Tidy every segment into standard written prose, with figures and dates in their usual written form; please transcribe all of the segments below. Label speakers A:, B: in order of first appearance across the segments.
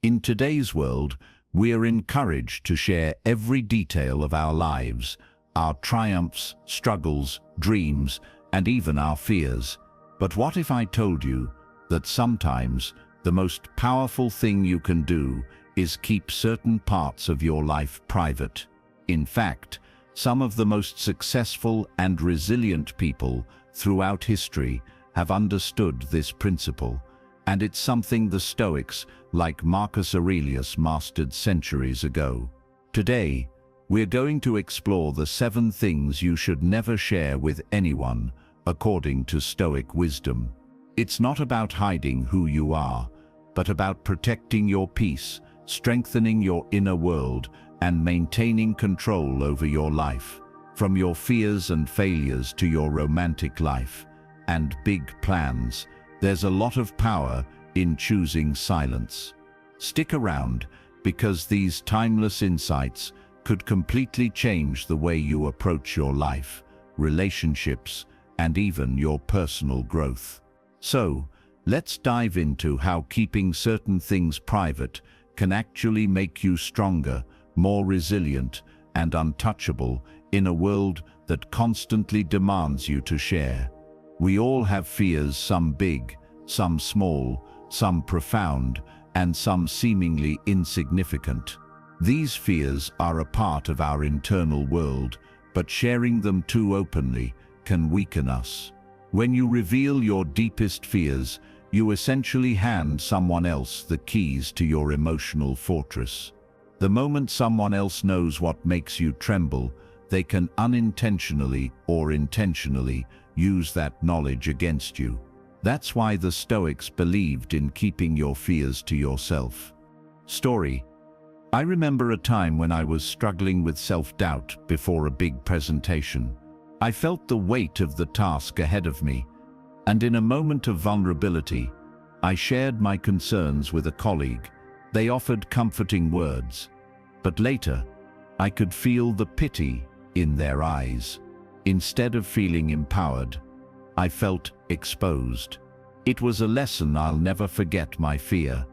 A: In today's world, we are encouraged to share every detail of our lives, our triumphs, struggles, dreams, and even our fears. But what if I told you that sometimes the most powerful thing you can do is keep certain parts of your life private? In fact, some of the most successful and resilient people throughout history have understood this principle, and it's something the Stoics, like Marcus Aurelius, mastered centuries ago. Today, we're going to explore the 7 things you should never share with anyone, according to Stoic wisdom. It's not about hiding who you are, but about protecting your peace, strengthening your inner world, and maintaining control over your life. From your fears and failures to your romantic life and big plans, there's a lot of power in choosing silence. Stick around, because these timeless insights could completely change the way you approach your life, relationships, and even your personal growth. So, let's dive into how keeping certain things private can actually make you stronger, more resilient, and untouchable in a world that constantly demands you to share. We all have fears, some big, some small, some profound, and some seemingly insignificant. These fears are a part of our internal world, but sharing them too openly can weaken us. When you reveal your deepest fears, you essentially hand someone else the keys to your emotional fortress. The moment someone else knows what makes you tremble, they can unintentionally or intentionally use that knowledge against you. That's why the Stoics believed in keeping your fears to yourself. Story. I remember a time when I was struggling with self-doubt before a big presentation. I felt the weight of the task ahead of me, and in a moment of vulnerability, I shared my concerns with a colleague. They offered comforting words, but later, I could feel the pity in their eyes. Instead of feeling empowered, I felt exposed. It was a lesson I'll never forget. My fear,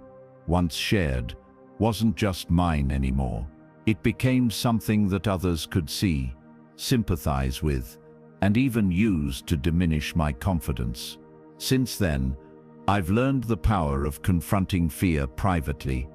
A: once shared, wasn't just mine anymore. It became something that others could see, sympathize with, and even use to diminish my confidence. Since then, I've learned the power of confronting fear privately,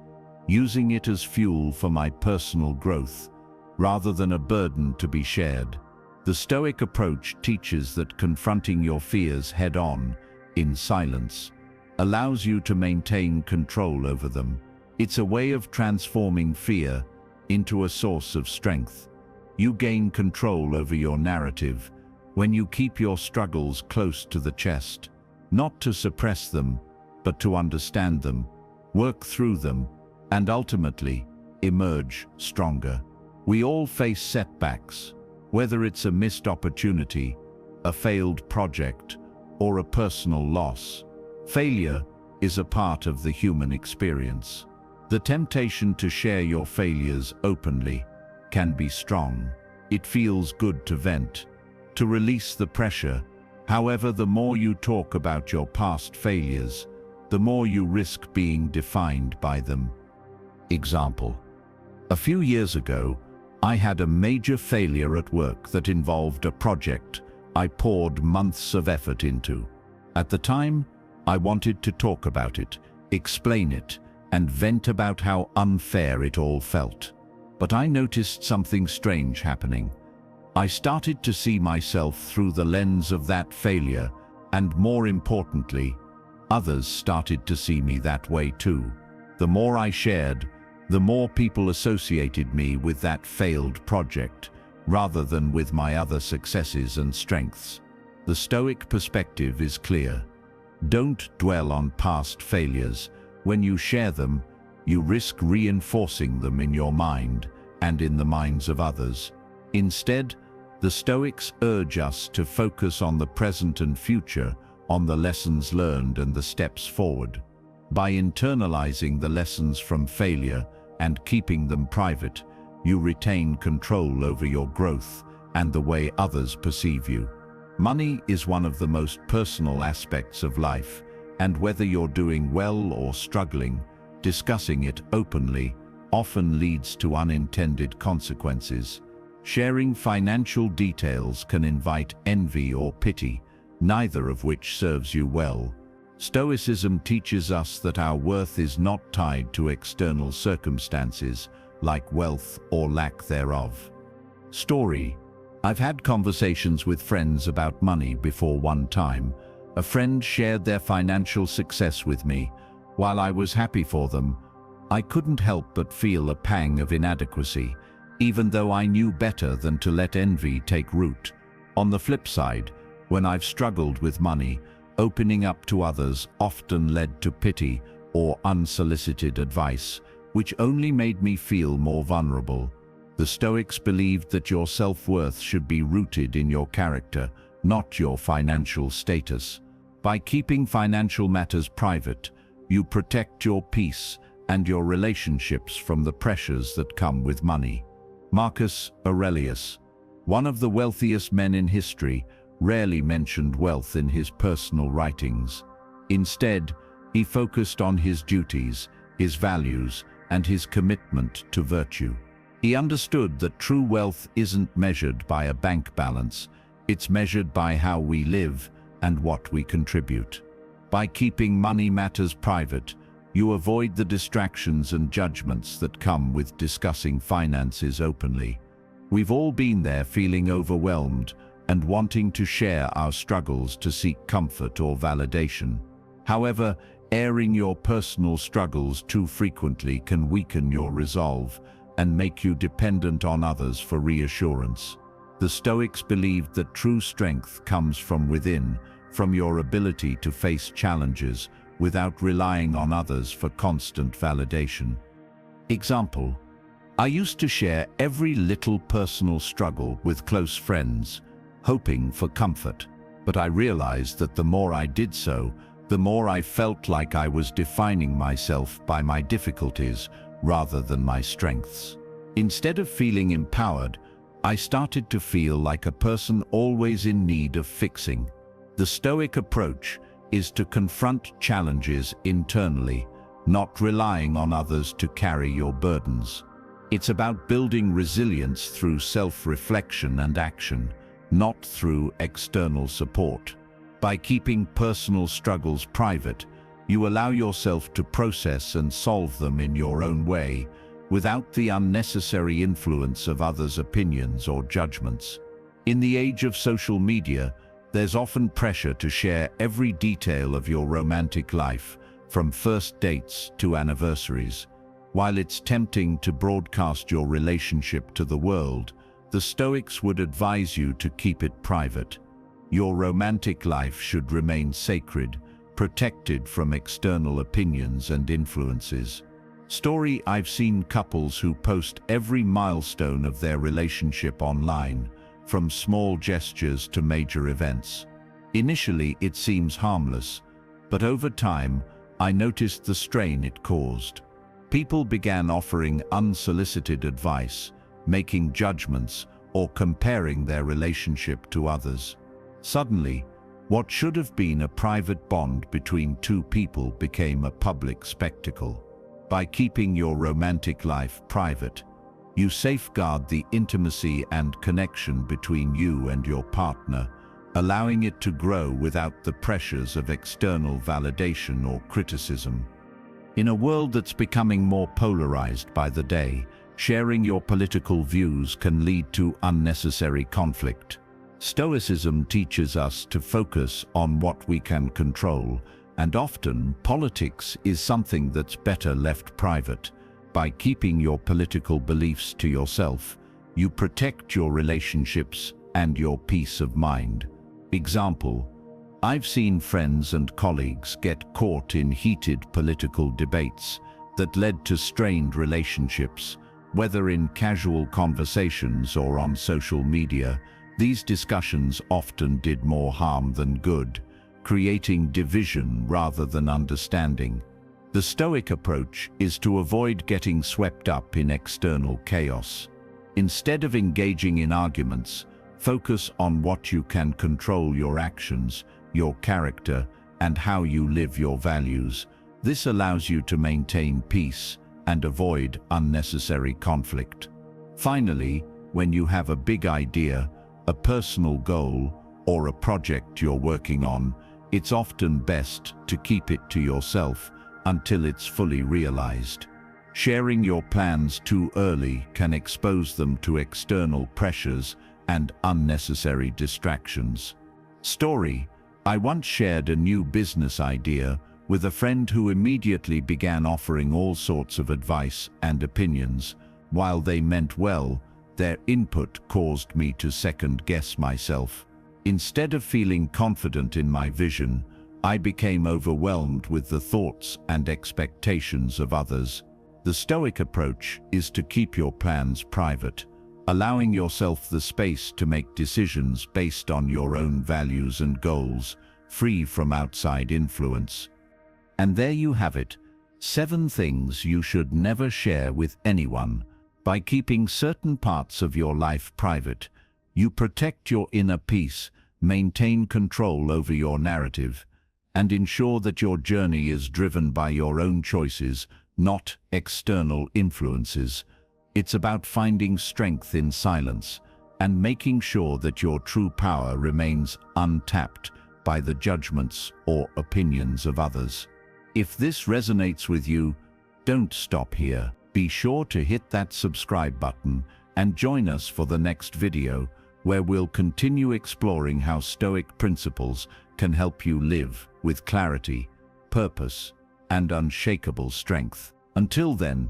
A: using it as fuel for my personal growth, rather than a burden to be shared. The Stoic approach teaches that confronting your fears head-on, in silence, allows you to maintain control over them. It's a way of transforming fear into a source of strength. You gain control over your narrative when you keep your struggles close to the chest, not to suppress them, but to understand them, work through them, and ultimately emerge stronger. We all face setbacks, whether it's a missed opportunity, a failed project, or a personal loss. Failure is a part of the human experience. The temptation to share your failures openly can be strong. It feels good to vent, to release the pressure. However, the more you talk about your past failures, the more you risk being defined by them. Example. A few years ago, I had a major failure at work that involved a project I poured months of effort into. At the time, I wanted to talk about it, explain it, and vent about how unfair it all felt. But I noticed something strange happening. I started to see myself through the lens of that failure, and more importantly, others started to see me that way too. The more I shared, the more people associated me with that failed project, rather than with my other successes and strengths. The Stoic perspective is clear. Don't dwell on past failures. When you share them, you risk reinforcing them in your mind and in the minds of others. Instead, the Stoics urge us to focus on the present and future, on the lessons learned and the steps forward. By internalizing the lessons from failure and keeping them private, you retain control over your growth and the way others perceive you. Money is one of the most personal aspects of life, and whether you're doing well or struggling, discussing it openly often leads to unintended consequences. Sharing financial details can invite envy or pity, neither of which serves you well. Stoicism teaches us that our worth is not tied to external circumstances, like wealth or lack thereof. Story. I've had conversations with friends about money before. One time, a friend shared their financial success with me. While I was happy for them, I couldn't help but feel a pang of inadequacy, even though I knew better than to let envy take root. On the flip side, when I've struggled with money, opening up to others often led to pity or unsolicited advice, which only made me feel more vulnerable. The Stoics believed that your self-worth should be rooted in your character, not your financial status. By keeping financial matters private, you protect your peace and your relationships from the pressures that come with money. Marcus Aurelius, one of the wealthiest men in history, rarely mentioned wealth in his personal writings. Instead, he focused on his duties, his values, and his commitment to virtue. He understood that true wealth isn't measured by a bank balance, it's measured by how we live and what we contribute. By keeping money matters private, you avoid the distractions and judgments that come with discussing finances openly. We've all been there, feeling overwhelmed and wanting to share our struggles to seek comfort or validation. However, airing your personal struggles too frequently can weaken your resolve and make you dependent on others for reassurance. The Stoics believed that true strength comes from within, from your ability to face challenges without relying on others for constant validation. Example: I used to share every little personal struggle with close friends, hoping for comfort. But I realized that the more I did so, the more I felt like I was defining myself by my difficulties rather than my strengths. Instead of feeling empowered, I started to feel like a person always in need of fixing. The Stoic approach is to confront challenges internally, not relying on others to carry your burdens. It's about building resilience through self-reflection and action, not through external support. By keeping personal struggles private, you allow yourself to process and solve them in your own way, without the unnecessary influence of others' opinions or judgments. In the age of social media, there's often pressure to share every detail of your romantic life, from first dates to anniversaries. While it's tempting to broadcast your relationship to the world, the Stoics would advise you to keep it private. Your romantic life should remain sacred, protected from external opinions and influences. Story: I've seen couples who post every milestone of their relationship online, from small gestures to major events. Initially, it seems harmless, but over time, I noticed the strain it caused. People began offering unsolicited advice, making judgments, or comparing their relationship to others. Suddenly, what should have been a private bond between two people became a public spectacle. By keeping your romantic life private, you safeguard the intimacy and connection between you and your partner, allowing it to grow without the pressures of external validation or criticism. In a world that's becoming more polarized by the day, sharing your political views can lead to unnecessary conflict. Stoicism teaches us to focus on what we can control, and often politics is something that's better left private. By keeping your political beliefs to yourself, you protect your relationships and your peace of mind. Example: I've seen friends and colleagues get caught in heated political debates that led to strained relationships, whether in casual conversations or on social media. These discussions often did more harm than good, creating division rather than understanding. The Stoic approach is to avoid getting swept up in external chaos. Instead of engaging in arguments, focus on what you can control: your actions, your character, and how you live your values. This allows you to maintain peace and avoid unnecessary conflict. Finally, when you have a big idea, a personal goal, or a project you're working on, it's often best to keep it to yourself until it's fully realized. Sharing your plans too early can expose them to external pressures and unnecessary distractions. Story: I once shared a new business idea with a friend who immediately began offering all sorts of advice and opinions. While they meant well, their input caused me to second-guess myself. Instead of feeling confident in my vision, I became overwhelmed with the thoughts and expectations of others. The Stoic approach is to keep your plans private, allowing yourself the space to make decisions based on your own values and goals, free from outside influence. And there you have it, 7 things you should never share with anyone. By keeping certain parts of your life private, you protect your inner peace, maintain control over your narrative, and ensure that your journey is driven by your own choices, not external influences. It's about finding strength in silence and making sure that your true power remains untapped by the judgments or opinions of others. If this resonates with you, don't stop here. Be sure to hit that subscribe button and join us for the next video, where we'll continue exploring how Stoic principles can help you live with clarity, purpose, and unshakable strength. Until then,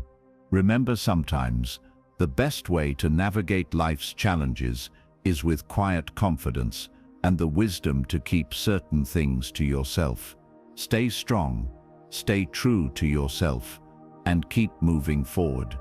A: remember, sometimes the best way to navigate life's challenges is with quiet confidence and the wisdom to keep certain things to yourself. Stay strong, stay true to yourself, and keep moving forward.